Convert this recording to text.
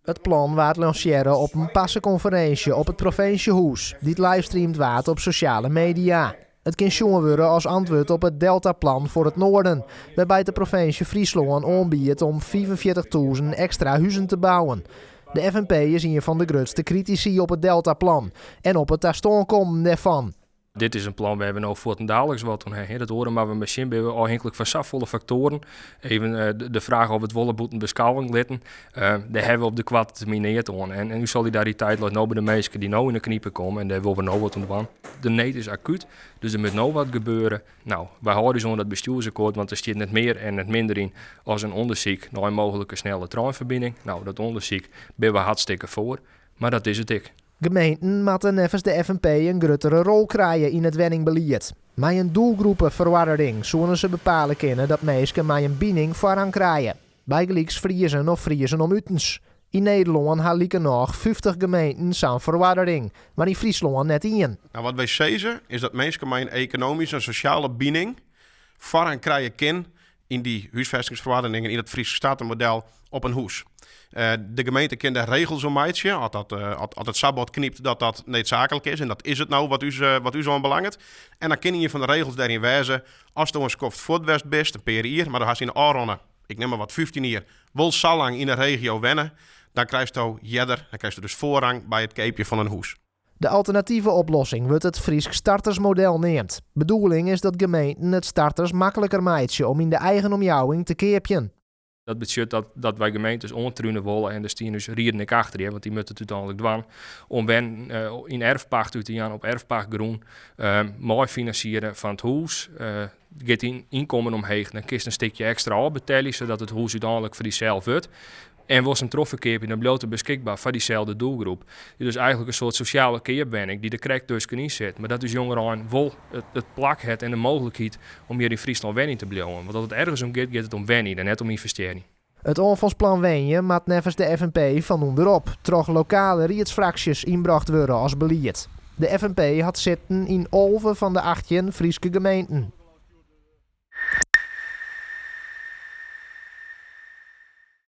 Het plan waard lanceren op een passenconferentie op het provinciehuis, die het livestreamd waard op sociale media. Het kan zien worden als antwoord op het Deltaplan voor het noorden, waarbij de provincie Friesland aanbiedt om 45.000 extra huizen te bouwen. De FNP is een van de grootste critici op het Deltaplan en op het komen daarvan. Dit is een plan waar we nou voortdurend wat doen. Dat horen maar we misschien bij afhankelijk van zoveel factoren. Even de vraag of het wollenboeten beschouwing letten. Daar hebben we op de kwart termineerd aan. En uw solidariteit laat nou bij de mensen die nou in de kniepen komen. En daar willen we nou wat aan doen. De need is acuut, dus er moet nou wat gebeuren. Nou, wij houden zo dat bestuursakkoord, want er staat net meer en net minder in als een onderzoek naar een mogelijke snelle treinverbinding. Nou, dat onderzoek ben we hartstikke voor, maar dat is het ik. Gemeenten moeten nevens de FNP een grotere rol krijgen in het wenningbeleid. Met een doelgroepenverwarring zullen ze bepalen kunnen dat mensen met een binding voorrang krijgen. Bijgelijks Friezen of Friezen om Utens. In Nederland hebben nog 50 gemeenten zo'n verwarring, maar in Friesland net één. Nou, wat wij zeggen is dat mensen met een economische en sociale binding voorrang krijgen kunnen in die huisvestingsverordeningen in het Friese statenmodel op een huis. De gemeente kent de regels om meidje. Als het sabbat knipt dat noodzakelijk is. En dat is het nou wat u zo aanbelangt. En dan kun je van de regels daarin wijzen. Als je een skoft voortwest best, een per jaar. Maar dan ga je in de Aronne, ik neem maar wat 15 jaar, wil zo lang in de regio wennen. Dan krijg je dus voorrang bij het keepje van een huis. De alternatieve oplossing wordt het Fries startersmodel neemt. Bedoeling is dat gemeenten het starters makkelijker maken om in de eigen omjouwing te keepjen. Dat betekent dat wij gemeentes ontruinen willen en de stieren dus rieden ik achter je, want die moeten het uiteindelijk doen. Om in erfpacht uit te gaan op erfpachtgroen, mooi financieren van het huis. Get in inkomen omheen, dan kiest een stukje extra opbetalen, zodat het huis uiteindelijk voor diezelf wordt. En was een trofferkeer in de blote beschikbaar voor diezelfde doelgroep. Dus eigenlijk een soort sociale keerwenning die de krek dus kan inzetten. Maar dat is jongeren wel het plak het en de mogelijkheid om hier in Friesland wenning te blijven. Want als het ergens om gaat het om wenning en net om investering. Het aanvalsplan Wenje maakt nevens de FNP van onderop. Troch lokale riedsfracties inbracht worden als beleid. De FNP had zitten in 11 van de 18 Friese gemeenten.